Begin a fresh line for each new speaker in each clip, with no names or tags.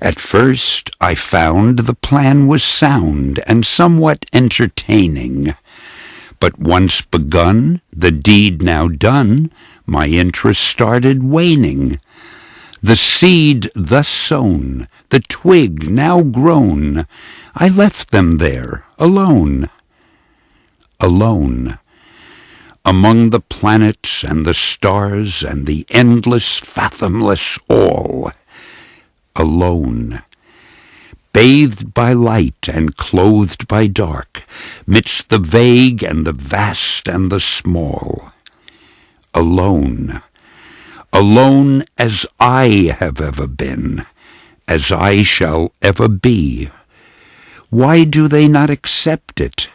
At first I found the plan was sound and somewhat entertaining. But once begun, the deed now done, my interest started waning. The seed thus sown, the twig now grown, I left them there, alone. Alone. Among the planets and the stars and the endless, fathomless all. Alone. Bathed by light and clothed by dark, midst the vague and the vast and the small. Alone. Alone as I have ever been, as I shall ever be. Why do they not accept it?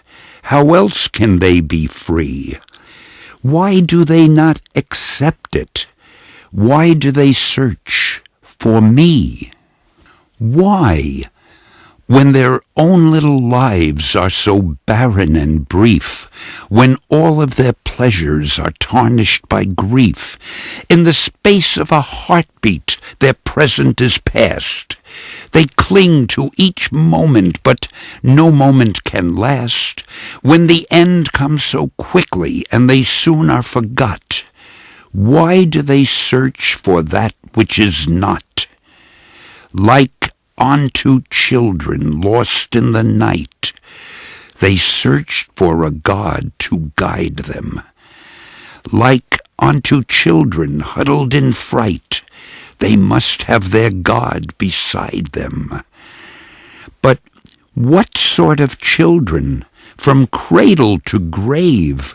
How else can they be free? Why do they not accept it? Why do they search for me? Why, when their own little lives are so barren and brief, when all of their pleasures are tarnished by grief, in the space of a heartbeat their present is past, they cling to each moment, but no moment can last, when the end comes so quickly and they soon are forgot, why do they search for that which is not? Like unto children lost in the night, they searched for a God to guide them. Like unto children huddled in fright, they must have their God beside them. But what sort of children, from cradle to grave,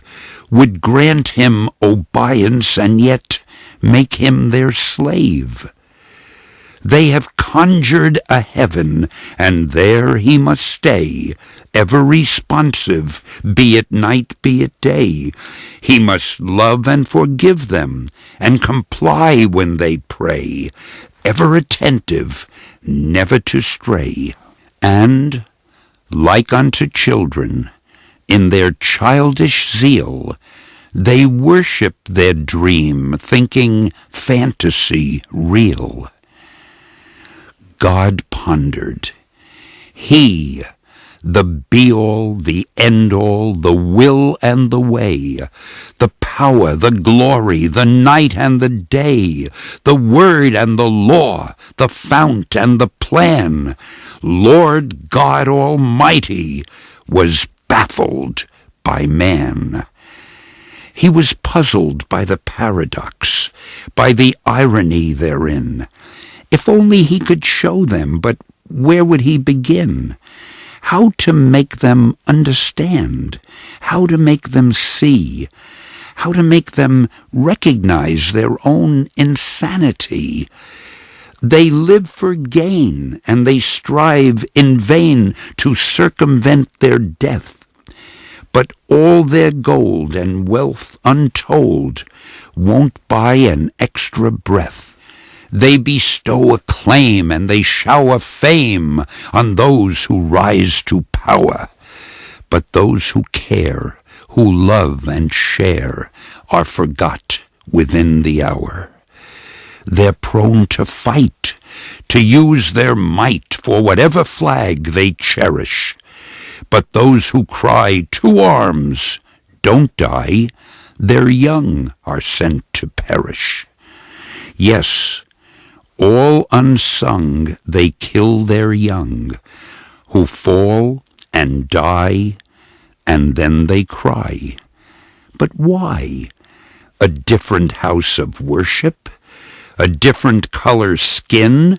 would grant him obeisance and yet make him their slave? They have conjured a heaven, and there he must stay, ever responsive, be it night, be it day. He must love and forgive them, and comply when they pray, ever attentive, never to stray. And, like unto children, in their childish zeal, they worship their dream, thinking fantasy real. God pondered. He, the be-all, the end-all, the will and the way, the power, the glory, the night and the day, the word and the law, the fount and the plan, Lord God Almighty, was baffled by man. He was puzzled by the paradox, by the irony therein. If only he could show them, but where would he begin? How to make them understand? How to make them see? How to make them recognize their own insanity? They live for gain, and they strive in vain to circumvent their death. But all their gold and wealth untold won't buy an extra breath. They bestow acclaim and they shower fame on those who rise to power. But those who care, who love and share, are forgot within the hour. They're prone to fight, to use their might for whatever flag they cherish. But those who cry, "To arms!" don't die. Their young are sent to perish. Yes, all unsung, they kill their young, who fall and die, and then they cry. But why? A different house of worship? A different color skin?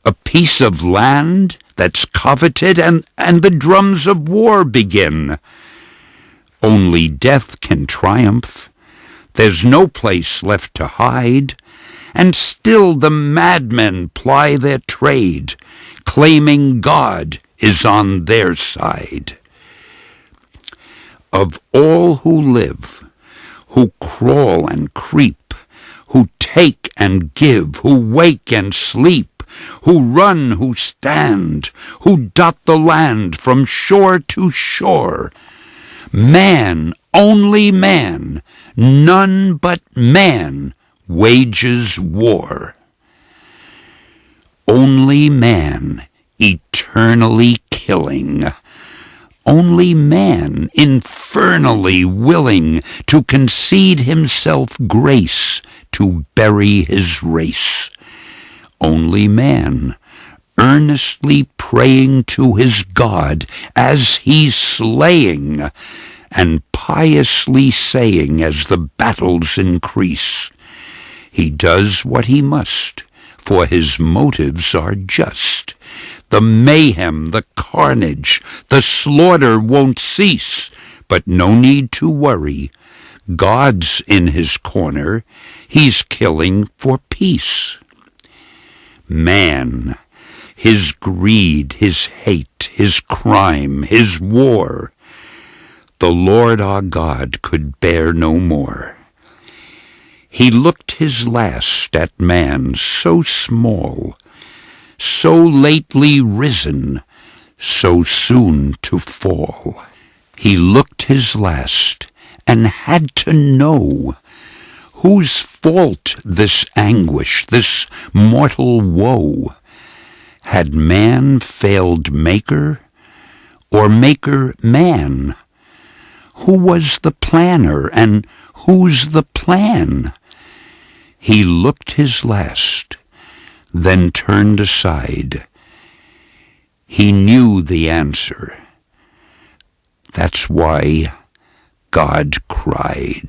A piece of land that's coveted, and the drums of war begin? Only death can triumph. There's no place left to hide. And still the madmen ply their trade, claiming God is on their side. Of all who live, who crawl and creep, who take and give, who wake and sleep, who run, who stand, who dot the land from shore to shore, man, only man, none but man, wages war. Only man eternally killing, only man infernally willing to concede himself grace to bury his race, only man earnestly praying to his God as he's slaying, and piously saying as the battles increase, he does what he must, for his motives are just. The mayhem, the carnage, the slaughter won't cease, but no need to worry. God's in his corner, he's killing for peace. Man, his greed, his hate, his crime, his war, the Lord our God could bear no more. He looked his last at man so small, so lately risen, so soon to fall. He looked his last, and had to know whose fault this anguish, this mortal woe. Had man failed Maker, or Maker man? Who was the planner, and who's the plan? He looked his last, then turned aside. He knew the answer. That's why God cried.